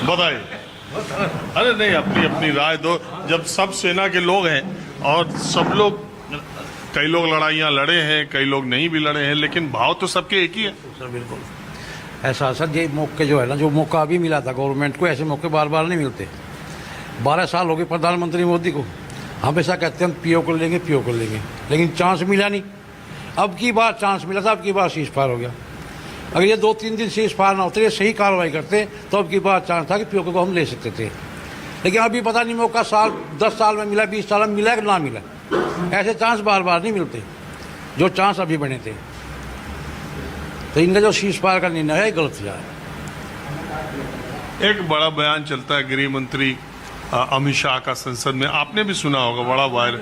बताइए। अरे नहीं, अपनी अपनी राय दो। जब सब सेना के लोग हैं और सब लोग, कई लोग लड़ाइयाँ लड़े हैं, कई लोग नहीं भी लड़े हैं, लेकिन भाव तो सबके एक ही है। सर बिल्कुल ऐसा सर, ये मौके जो है ना, जो मौका अभी मिला था गवर्नमेंट को, ऐसे मौके बार बार नहीं मिलते। 12 साल हो गए प्रधानमंत्री मोदी को, हमेशा कहते हैं हम पीओ कर लेंगे, पीओ कर लेंगे, लेकिन चांस मिला नहीं। अब की बार चांस मिला था, अब की बार सीज फायर हो गया। अगर ये 2-3 दिन सीज फायर ना होते, ये सही कार्रवाई करते, तो अब की बार चांस था कि पीओ को हम ले सकते थे। लेकिन अभी पता नहीं मौका 10 साल में मिला, 20 साल में मिला कि ना मिला। ऐसे चांस बार बार नहीं मिलते जो चांस अभी बने थे। तो इनका जो सीज फायर का निर्णय है गलत किया है। एक बड़ा बयान चलता है गृह मंत्री अमित शाह का संसद में, आपने भी सुना होगा, बड़ा वायरल।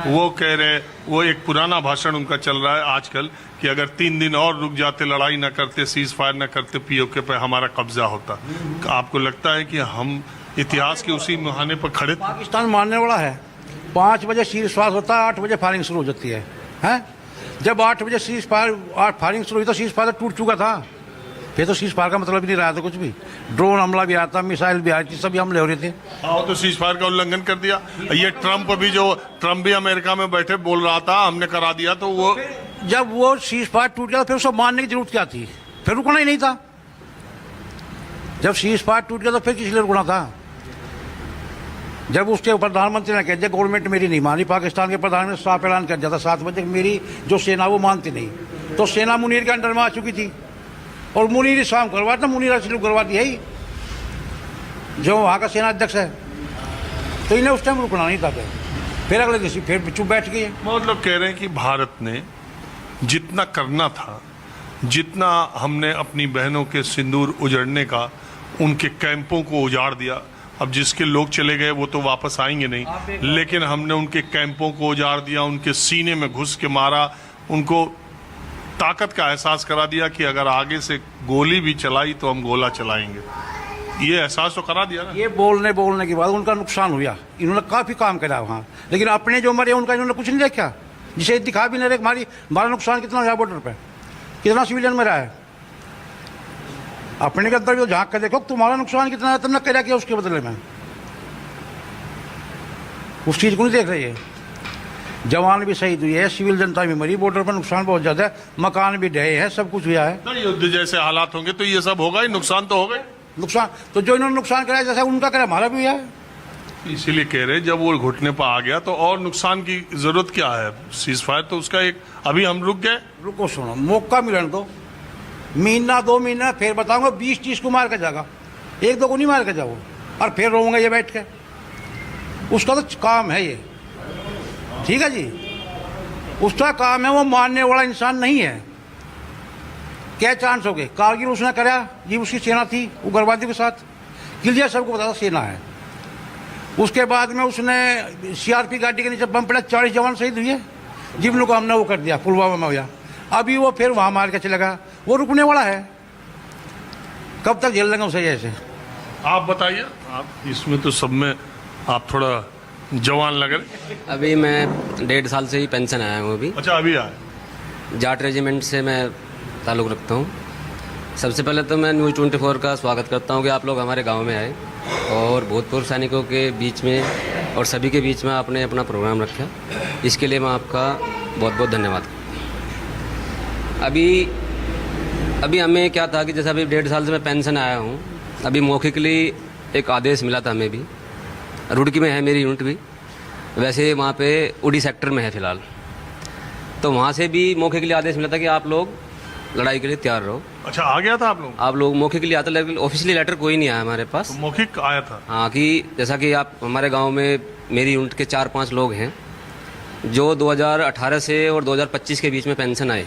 वो कह रहे, वो एक पुराना भाषण उनका चल रहा है आजकल कि अगर 3 दिन और रुक जाते, लड़ाई न करते, सीज फायर न करते, पीओके पे हमारा कब्जा होता। आपको लगता है कि हम इतिहास के उसी मुहाने पर खड़े? पाकिस्तान मानने वाला है। 5 बजे सीज फायर होता है, 8 बजे फायरिंग शुरू हो जाती है, हैं? जब 8 बजे सीज फायर फायरिंग शुरू हुई तो सीज फायर टूट चुका था। फिर तो सीज फायर का मतलब ही नहीं रहा था कुछ भी। ड्रोन हमला भी आया था, मिसाइल भी आई थी, सभी हमले हो रहे थे। हाँ, तो सीज फायर का उल्लंघन कर दिया। ये ट्रम्प भी अमेरिका में बैठे बोल रहा था हमने करा दिया, तो वो जब वो सीज फायर टूट गया फिर उसको मानने की जरूरत क्या थी? फिर रुकना ही नहीं था। जब सीज फायर टूट गया तो फिर किस लिए रुकना था? जब उसके प्रधानमंत्री ने कह दिया, गवर्नमेंट मेरी नहीं मानी, पाकिस्तान के प्रधानमंत्री साफ ऐलान कर दिया था 7 बजे, मेरी जो सेना वो मानती नहीं, तो सेना मुनीर के अंडर में आ चुकी थी। और मुनीर शाम करवा था, मुनीर असलू करवाती है ही, जो वहाँ का सेना अध्यक्ष है। तो इन्हें उस टाइम रुकना नहीं था। फिर अगले दिन फिर चुप बैठ गए। मतलब कह रहे हैं कि भारत ने जितना करना था, जितना हमने अपनी बहनों के सिंदूर उजड़ने का, उनके कैंपों को उजाड़ दिया। अब जिसके लोग चले गए वो तो वापस आएंगे नहीं, लेकिन हमने उनके कैंपों को उजाड़ दिया, उनके सीने में घुस के मारा, उनको ताकत का एहसास करा दिया कि अगर आगे से गोली भी चलाई तो हम गोला चलाएंगे। ये एहसास तो करा दिया ना। ये बोलने के बाद उनका नुकसान हुआ। इन्होंने काफी काम करा वहाँ, लेकिन अपने जो मरे उनका इन्होंने कुछ नहीं देखा, जिसे दिखा भी नहीं रहे। हमारा नुकसान कितना हुआ बॉर्डर पे, कितना सिविलियन मरा है। अपने के अंदर जो झांक कर देखो तुम्हारा नुकसान कितना है, तुमने क्या किया उसके बदले में। उस चीज को नहीं देख रही है। जवान भी शहीद हुए हैं, सिविल जनता भी मरी, बॉर्डर पर नुकसान बहुत ज्यादा है, मकान भी ढहे हैं, सब कुछ हुआ है। युद्ध जैसे हालात होंगे तो ये सब होगा ही, नुकसान तो होगा। नुकसान तो जो इन्होंने नुकसान कराया जैसा उनका करा, हमारा भी हुआ है। इसीलिए कह रहे जब वो घुटने पर आ गया तो और नुकसान की जरूरत क्या है? सीज फायर तो उसका एक, अभी हम रुक गए। रुको सुनो, मौका मिलने दो, महीना 2 महीना फिर बताऊंगा। 20-30 को मार के जाएगा, 1-2 को नहीं मार के जाओ, और फिर रोऊंगा ये बैठ के। उसका तो काम है ये, ठीक है जी, उसका काम है। वो मानने वाला इंसान नहीं है। क्या चांस हो गए? कारगिल उसने करा, ये उसकी सेना थी उग्रवादियों के साथ, क्लियर सबको पता था सेना है। उसके बाद में उसने सीआरपी गाड़ी के नीचे बम पड़ा, 40 जवान शहीद हुए, जिन लोगों को हमने वो कर दिया, पुलवामा में हुआ। अभी वो फिर वहां मार के चलेगा, वो रुकने वाला है। कब तक झेल लेंगे उसे? ऐसे आप बताइए, आप इसमें तो सब में आप थोड़ा जवान लग रहे। अभी मैं 1.5 साल से ही पेंशन आया हूँ अभी। अच्छा, अभी आए? जाट रेजिमेंट से मैं ताल्लुक़ रखता हूँ। सबसे पहले तो मैं न्यूज़ 24 का स्वागत करता हूँ कि आप लोग हमारे गांव में आए और भूतपूर्व सैनिकों के बीच में और सभी के बीच में आपने अपना प्रोग्राम रखा। इसके लिए मैं आपका बहुत बहुत धन्यवाद। अभी हमें क्या था कि जैसे अभी 1.5 साल से मैं पेंशन आया हूँ, अभी मौखिकली एक आदेश मिला था हमें भी। रुड़की में है मेरी यूनिट भी, वैसे वहाँ पे उड़ी सेक्टर में है फ़िलहाल। तो वहाँ से भी मौखिकली आदेश मिला था कि आप लोग लड़ाई के लिए तैयार रहो। अच्छा, आ गया था आप लोग मौखिकली आता, लेकिन ऑफिशियली लेटर कोई नहीं आया हमारे पास। तो मौखिक आया था? हाँ, कि जैसा कि आप हमारे गांव में मेरी यूनिट के 4-5 लोग हैं जो 2018 से और 2025 के बीच में पेंशन आए,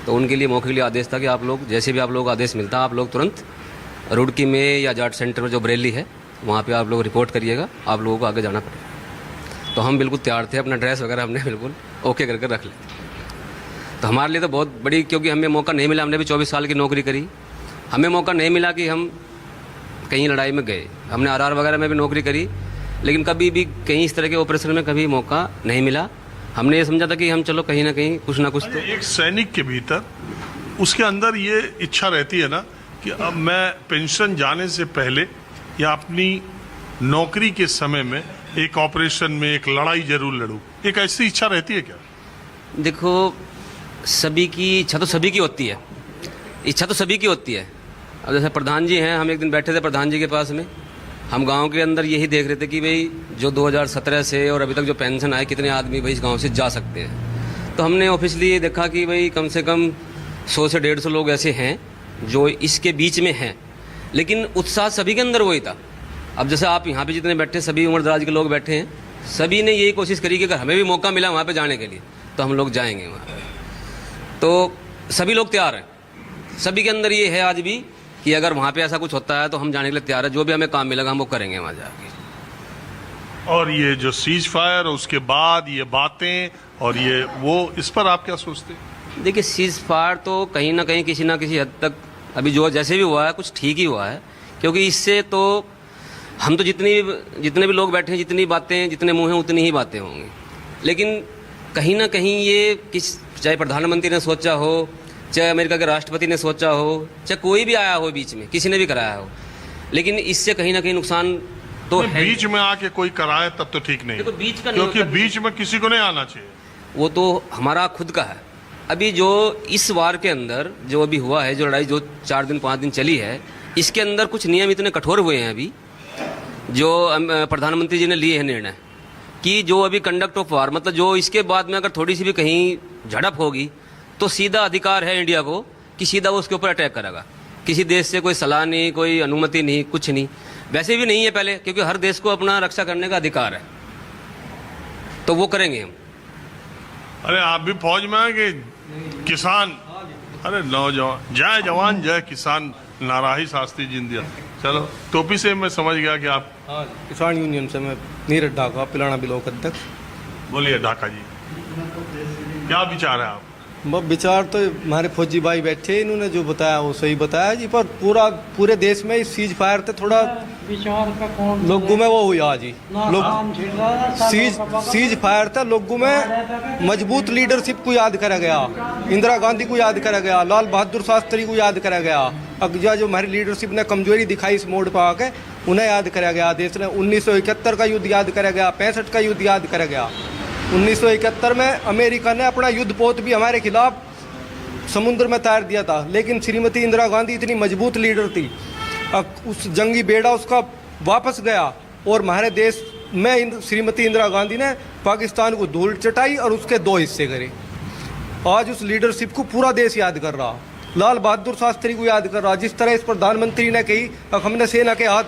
तो उनके लिए मौखिकली आदेश था कि आप लोग जैसे भी आप लोग आदेश मिलता आप लोग तुरंत रुड़की में या जाट सेंटर में जो बरेली है वहाँ पे आप लोग रिपोर्ट करिएगा, आप लोगों को आगे जाना पड़ेगा। तो हम बिल्कुल तैयार थे, अपना ड्रेस वगैरह हमने बिल्कुल ओके करके रख लिया। तो हमारे लिए तो बहुत बड़ी, क्योंकि हमें मौका नहीं मिला, हमने भी 24 साल की नौकरी करी, हमें मौका नहीं मिला कि हम कहीं लड़ाई में गए। हमने आरआर वगैरह में भी नौकरी करी, लेकिन कभी भी कहीं इस तरह के ऑपरेशन में कभी मौका नहीं मिला। हमने ये समझा था कि हम चलो कहीं ना कहीं कुछ ना कुछ तो। एक सैनिक के भीतर उसके अंदर ये इच्छा रहती है ना कि अब मैं पेंशन जाने से पहले या अपनी नौकरी के समय में एक ऑपरेशन में एक लड़ाई जरूर लड़ूं, एक ऐसी इच्छा रहती है क्या? देखो, सभी की इच्छा तो सभी की होती है, इच्छा तो सभी की होती है। अब जैसे प्रधान जी हैं, हम एक दिन बैठे थे प्रधान जी के पास में, हम गांव के अंदर यही देख रहे थे कि भाई जो 2017 से और अभी तक जो पेंशन आए, कितने आदमी भाई इस गांव से जा सकते हैं। तो हमने ऑफिशियली ये देखा कि भाई कम से कम 100 से 150 लोग ऐसे हैं जो इसके बीच में हैं, लेकिन उत्साह सभी के अंदर वही था। अब जैसे आप यहाँ पे जितने बैठे, सभी उम्र दराज के लोग बैठे हैं, सभी ने यही कोशिश करी कि अगर हमें भी मौका मिला वहाँ पे जाने के लिए तो हम लोग जाएंगे वहाँ पे। तो सभी लोग तैयार हैं, सभी के अंदर ये है आज भी कि अगर वहाँ पे ऐसा कुछ होता है तो हम जाने के लिए तैयार है, जो भी हमें काम मिलेगा हम वो करेंगे वहाँ जाके। और ये जो सीज फायर, उसके बाद ये बातें और ये वो, इस पर आप क्या सोचते हैं? देखिए, सीज फायर तो कहीं ना कहीं किसी ना किसी हद तक अभी जो जैसे भी हुआ है कुछ ठीक ही हुआ है, क्योंकि इससे तो हम तो जितने भी लोग बैठे हैं, जितनी बातें, जितने मुंह हैं उतनी ही बातें होंगी। लेकिन कहीं ना कहीं ये चाहे प्रधानमंत्री ने सोचा हो, चाहे अमेरिका के राष्ट्रपति ने सोचा हो, चाहे कोई भी आया हो बीच में, किसी ने भी कराया हो, लेकिन इससे कहीं ना कहीं नुकसान तो है। बीच में आके कोई कराए तब तो ठीक नहीं, देखो, बीच का नहीं क्योंकि होता, बीच में किसी को नहीं आना चाहिए। वो तो हमारा खुद का है। अभी जो इस वार के अंदर जो अभी हुआ है, जो लड़ाई जो 4 दिन 5 दिन चली है, इसके अंदर कुछ नियम इतने कठोर हुए हैं अभी, जो प्रधानमंत्री जी ने लिए हैं निर्णय कि जो अभी कंडक्ट ऑफ वार, मतलब जो इसके बाद में अगर थोड़ी सी भी कहीं झड़प होगी तो सीधा अधिकार है इंडिया को कि सीधा वो उसके ऊपर अटैक करेगा। किसी देश से कोई सलाह नहीं, कोई अनुमति नहीं, कुछ नहीं, वैसे भी नहीं है पहले, क्योंकि हर देश को अपना रक्षा करने का अधिकार है, तो वो करेंगे हम। अरे आप भी फौज में हैं कि किसान? अरे नौजवान, जय जवान जय किसान, नाराही शास्त्री जिंदिया। चलो, टोपी से मैं समझ गया कि आप। हाँ, किसान यूनियन से मैं नीरज ढाका, पिलाना ब्लॉक अध्यक्ष। बोलिए ढाका जी, क्या विचार है आप? विचार तो हमारे फौजी भाई बैठे, इन्होंने जो बताया वो सही बताया जी, पर पूरे देश में इस सीज फायर से थोड़ा विचार का कौन लोगों में वो हुआ जी, लोग सीज फायर था, लोगों में मजबूत लीडरशिप को याद करा गया, इंदिरा गांधी को याद करा गया, लाल बहादुर शास्त्री को याद करा गया। अगजा जो हमारी लीडरशिप ने कमजोरी दिखाई इस मोड़ पर आके, उन्हें याद करा गया। देश ने 1971 का युद्ध याद करा गया, 65 का युद्ध याद करा गया। 1971 में अमेरिका ने अपना युद्ध पोत भी हमारे खिलाफ समुद्र में तैर दिया था, लेकिन श्रीमती इंदिरा गांधी इतनी मजबूत लीडर थी, उस जंगी बेड़ा उसका वापस गया और हमारे देश में श्रीमती इंदिरा गांधी ने पाकिस्तान को धूल चटाई और उसके 2 हिस्से करे। आज उस लीडरशिप को पूरा देश याद कर रहा, लाल बहादुर शास्त्री को याद कर रहा। जिस तरह इस प्रधानमंत्री ने कही अब हमने सेना के हाथ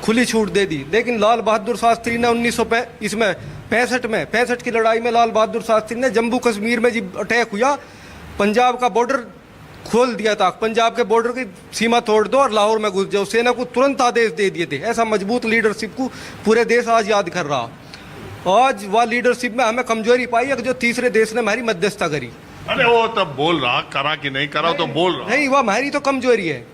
खुली छूट दे दी, लेकिन लाल बहादुर शास्त्री ने 1965 की लड़ाई में लाल बहादुर शास्त्री ने जम्मू कश्मीर में जब अटैक हुआ, पंजाब का बॉर्डर खोल दिया था, पंजाब के बॉर्डर की सीमा तोड़ दो और लाहौर में घुस जाओ, सेना को तुरंत आदेश दे दिए थे। ऐसा मजबूत लीडरशिप को पूरे देश आज याद कर रहा। आज वह लीडरशिप में हमें कमजोरी पाई है जो तीसरे देश ने हमारी मध्यस्थता करी। अरे वो तब बोल रहा, करा कि नहीं करा तो बोल रहा नहीं, वह हमारी तो कमजोरी है।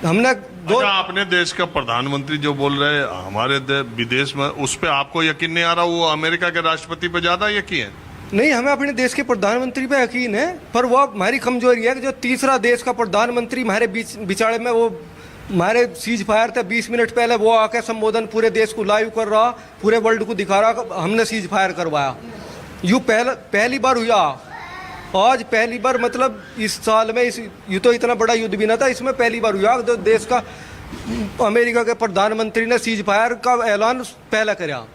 हमने अपने देश का प्रधानमंत्री जो बोल रहे हैं हमारे विदेश में, उस पर आपको यकीन नहीं आ रहा? वो अमेरिका के राष्ट्रपति पे ज्यादा यकीन है? नहीं, हमें अपने देश के प्रधानमंत्री पे यकीन है, पर वो हमारी कमजोरी है कि जो तीसरा देश का प्रधानमंत्री हमारे बिचारे में, वो हमारे सीज फायर थे 20 मिनट पहले, वो आके संबोधन पूरे देश को लाइव कर रहा, पूरे वर्ल्ड को दिखा रहा हमने सीज फायर करवाया। यूँ पहली बार हुआ, आज पहली बार, मतलब इस साल में ये तो इतना बड़ा युद्ध भी ना था, इसमें पहली बार हुआ जो देश का अमेरिका के प्रधानमंत्री ने सीज फायर का ऐलान पहले करा।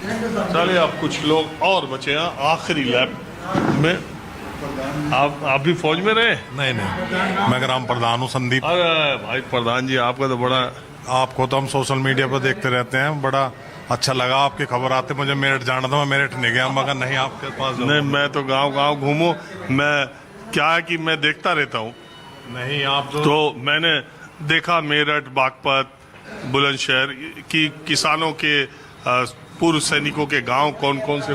चलिए, अब कुछ लोग और बचे हैं आखिरी लैब में। आप भी फौज में रहे? नहीं, मैं ग्राम प्रधान हूँ, संदीप। अरे भाई प्रधान जी, आपका तो बड़ा, आपको तो हम सोशल मीडिया पर देखते रहते हैं, बड़ा अच्छा लगा आपकी खबर आते। मुझे मेरठ जाना था, मैं मेरठ नहीं गया, मगर नहीं आपके पास नहीं, मैं तो गांव घूमूं, मैं क्या है कि मैं देखता रहता हूँ। नहीं, आप तो मैंने देखा मेरठ, बागपत, बुलंदशहर की किसानों के पूर्व सैनिकों के गांव कौन कौन से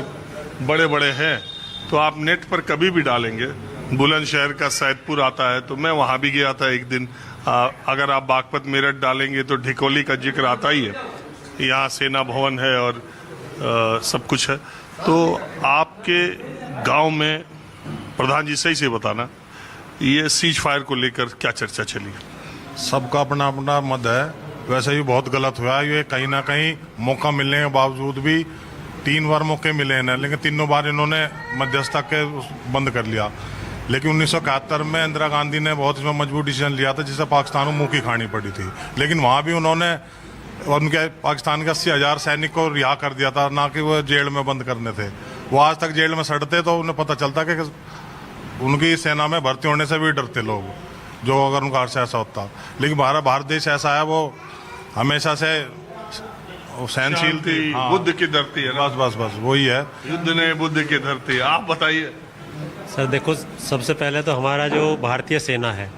बड़े बड़े हैं, तो आप नेट पर कभी भी डालेंगे, बुलंदशहर का सैदपुर आता है, तो मैं वहाँ भी गया था एक दिन। अगर आप बागपत मेरठ डालेंगे तो ढिकोली का जिक्र आता ही है, यहाँ सेना भवन है और सब कुछ है। तो आपके गांव में प्रधान जी सही से बताना, ये सीज फायर को लेकर क्या चर्चा चली? सबका अपना अपना मत है। वैसे ही बहुत गलत हुआ ये, कहीं ना कहीं मौका मिलने के बावजूद भी 3 बार मौके मिले इन्हें, लेकिन तीनों बार इन्होंने मध्यस्थता के बंद कर लिया। लेकिन 1971 में इंदिरा गांधी ने बहुत इसमें मजबूत डिसीजन लिया था, जिसे पाकिस्तान को मुँह की खानी पड़ी थी। लेकिन वहाँ भी उन्होंने उनके पाकिस्तान के 80,000 सैनिक को रिहा कर दिया था, ना कि वो जेल में बंद करने थे। वो आज तक जेल में सड़ते तो उन्हें पता चलता कि उनकी सेना में भर्ती होने से भी डरते लोग, जो अगर उनका अर्थ ऐसा होता। लेकिन भारत देश ऐसा है, वो हमेशा से सहनशील थी। हाँ। बुद्ध की धरती है ना। बस वही है। युद्ध ने बुद्ध की धरती। आप बताइए। सर देखो, सबसे पहले तो हमारा जो भारतीय सेना है